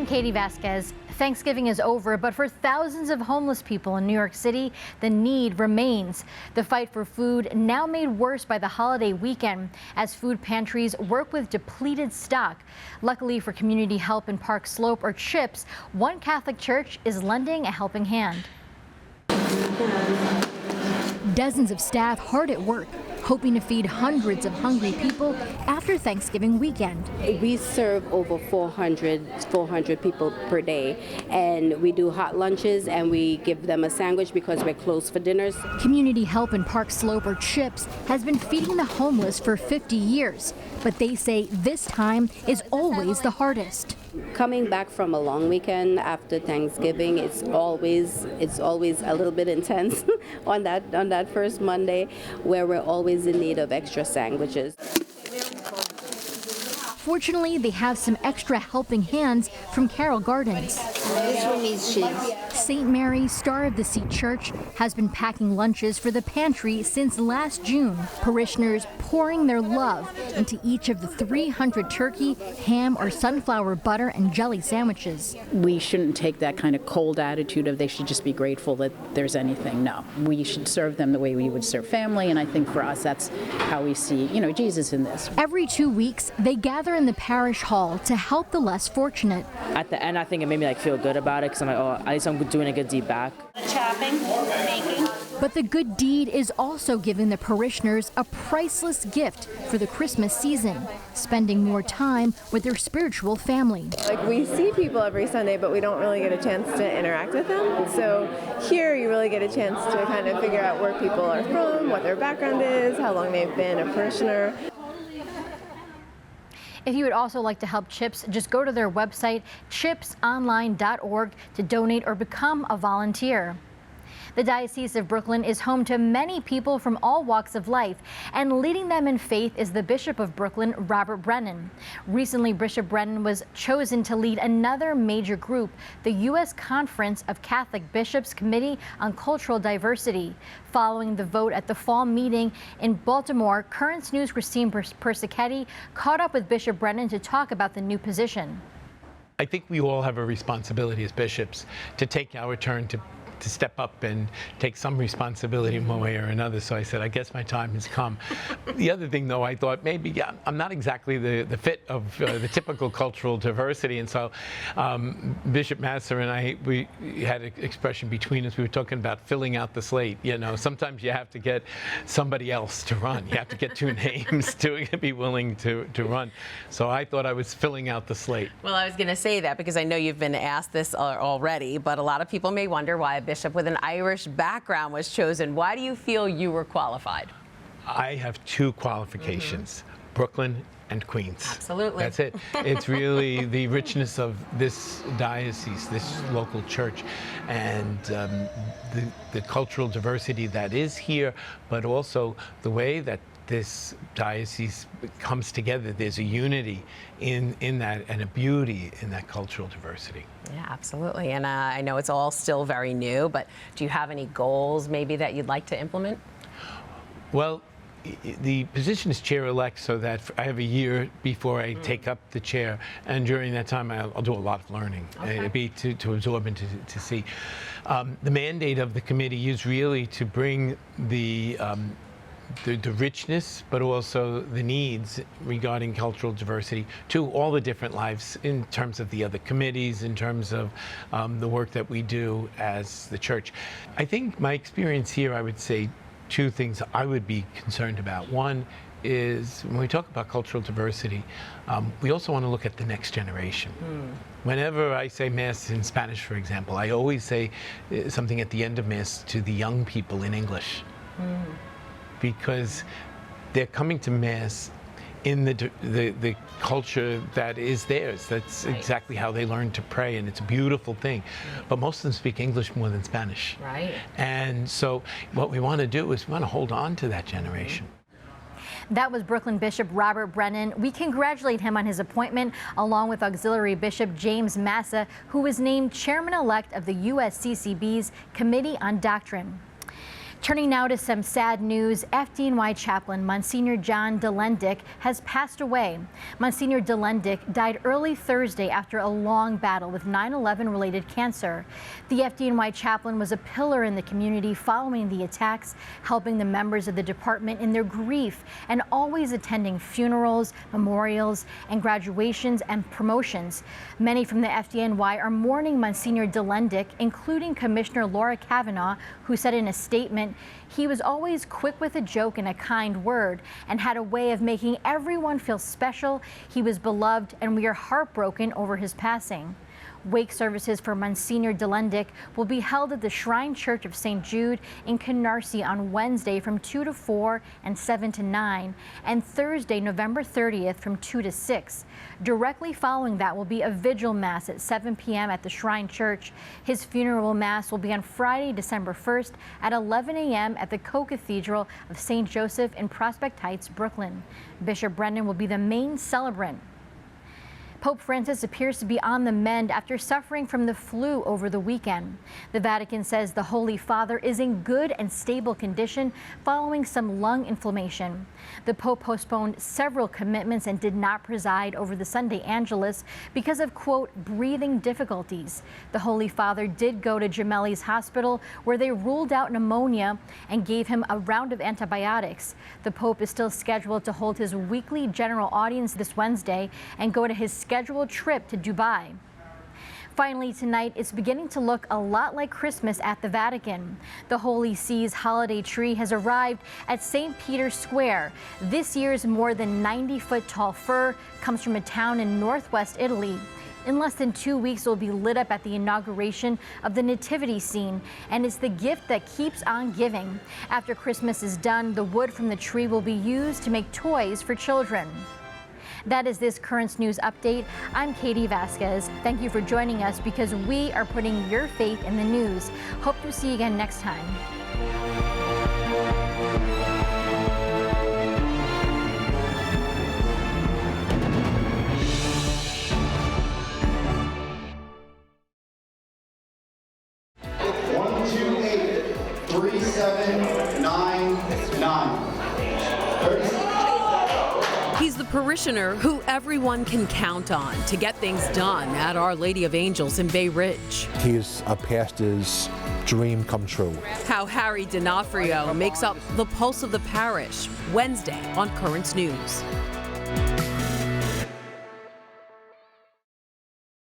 Katie Vasquez. Thanksgiving is over, but for thousands of homeless people in New York City, the need remains. The fight for food now made worse by the holiday weekend as food pantries work with depleted stock. Luckily for Community Help in Park Slope, or CHIPS, one Catholic church is lending a helping hand. Dozens of staff hard at work, hoping to feed hundreds of hungry people after Thanksgiving weekend. We serve over 400 people per day, and we do hot lunches and we give them a sandwich because we're closed for dinners. Community Help in Park Slope, or CHIPS, has been feeding the homeless for 50 years, but they say this time is always the hardest. Coming back from a long weekend after Thanksgiving, it's always a little bit intense on that first Monday, where we're always in need of extra sandwiches. Fortunately, they have some extra helping hands from Carroll Gardens. This one needs cheese. St. Mary Star of the Sea Church has been packing lunches for the pantry since last June. Parishioners pouring their love into each of the 300 turkey, ham, or sunflower butter and jelly sandwiches. We shouldn't take that kind of cold attitude of they should just be grateful that there's anything. No, we should serve them the way we would serve family, and I think for us that's how we see, Jesus in this. Every 2 weeks, they gather in the parish hall to help the less fortunate. At the end, I think it made me feel good about it because I'm like, oh, at least I'm doing a good deed back. Chopping, making. But the good deed is also giving the parishioners a priceless gift for the Christmas season, spending more time with their spiritual family. We see people every Sunday, but we don't really get a chance to interact with them. So here you really get a chance to kind of figure out where people are from, what their background is, how long they've been a parishioner. If you would also like to help CHIPS, just go to their website, chipsonline.org, to donate or become a volunteer. The Diocese of Brooklyn is home to many people from all walks of life, and leading them in faith is the Bishop of Brooklyn, Robert Brennan. Recently, Bishop Brennan was chosen to lead another major group, the U.S. Conference of Catholic Bishops Committee on Cultural Diversity. Following the vote at the fall meeting in Baltimore, Currents News' Christine Persichetti caught up with Bishop Brennan to talk about the new position. I think we all have a responsibility as bishops to take our turn to step up and take some responsibility in one way or another. So I said, I guess my time has come. The other thing, though, I thought maybe I'm not exactly the fit of the typical cultural diversity. And so Bishop Masser and we had an expression between us. We were talking about filling out the slate. Sometimes you have to get somebody else to run. You have to get two names to be willing to run. So I thought I was filling out the slate. Well, I was going to say that because I know you've been asked this already, but a lot of people may wonder why a bishop with an Irish background was chosen. Why do you feel you were qualified? I have two qualifications, Brooklyn and Queens. Absolutely. That's it. It's really the richness of this diocese, this local church, and the cultural diversity that is here, but also the way that this diocese comes together. There's a unity in that and a beauty in that cultural diversity. Yeah, absolutely. And I know it's all still very new, but do you have any goals maybe that you'd like to implement? Well, the position is chair-elect, so that I have a year before I take up the chair, and during that time I'll do a lot of learning. Okay. It'll be to absorb and to see. The mandate of the committee is really to bring the richness, but also the needs regarding cultural diversity to all the different lives in terms of the other committees, in terms of the work that we do as the church. I think my experience here, I would say two things I would be concerned about. One is when we talk about cultural diversity, we also want to look at the next generation. Whenever I say Mass in Spanish, for example, I always say something at the end of Mass to the young people in English. Because they're coming to Mass in the culture that is theirs. That's right. Exactly how they learn to pray, and it's a beautiful thing. But most of them speak English more than Spanish. Right. And so what we want to do is we want to hold on to that generation. That was Brooklyn Bishop Robert Brennan. We congratulate him on his appointment, along with Auxiliary Bishop James Massa, who was named Chairman-elect of the USCCB's Committee on Doctrine. Turning now to some sad news, FDNY chaplain Monsignor John Delendick has passed away. Monsignor Delendick died early Thursday after a long battle with 9/11 related cancer. The FDNY chaplain was a pillar in the community following the attacks, helping the members of the department in their grief and always attending funerals, memorials, and graduations and promotions. Many from the FDNY are mourning Monsignor Delendick, including Commissioner Laura Kavanaugh, who said in a statement, "He was always quick with a joke and a kind word and had a way of making everyone feel special. He was beloved, and we are heartbroken over his passing." Wake services for Monsignor Delendick will be held at the Shrine Church of St. Jude in Canarsie on Wednesday from 2 to 4 and 7 to 9, and Thursday, November 30th from 2 to 6. Directly following that will be a vigil mass at 7 p.m. at the Shrine Church. His funeral mass will be on Friday, December 1st at 11 a.m. at the Co-Cathedral of St. Joseph in Prospect Heights, Brooklyn. Bishop Brennan will be the main celebrant. Pope Francis appears to be on the mend after suffering from the flu over the weekend. The Vatican says the Holy Father is in good and stable condition following some lung inflammation. The Pope postponed several commitments and did not preside over the Sunday Angelus because of, quote, breathing difficulties. The Holy Father did go to Gemelli's hospital where they ruled out pneumonia and gave him a round of antibiotics. The Pope is still scheduled to hold his weekly general audience this Wednesday and go to his scheduled trip to Dubai. Finally, tonight, it's beginning to look a lot like Christmas at the Vatican. The Holy See's holiday tree has arrived at St. Peter's Square. This year's more than 90-foot-tall fir comes from a town in northwest Italy. In less than 2 weeks, it will be lit up at the inauguration of the nativity scene, and it's the gift that keeps on giving. After Christmas is done, the wood from the tree will be used to make toys for children. That is this Currents News Update. I'm Katie Vasquez. Thank you for joining us because we are putting your faith in the news. Hope to see you again next time. He's the parishioner who everyone can count on to get things done at Our Lady of Angels in Bay Ridge. He is a pastor's dream come true. How Harry D'Onofrio makes up the pulse of the parish, Wednesday on Currents News.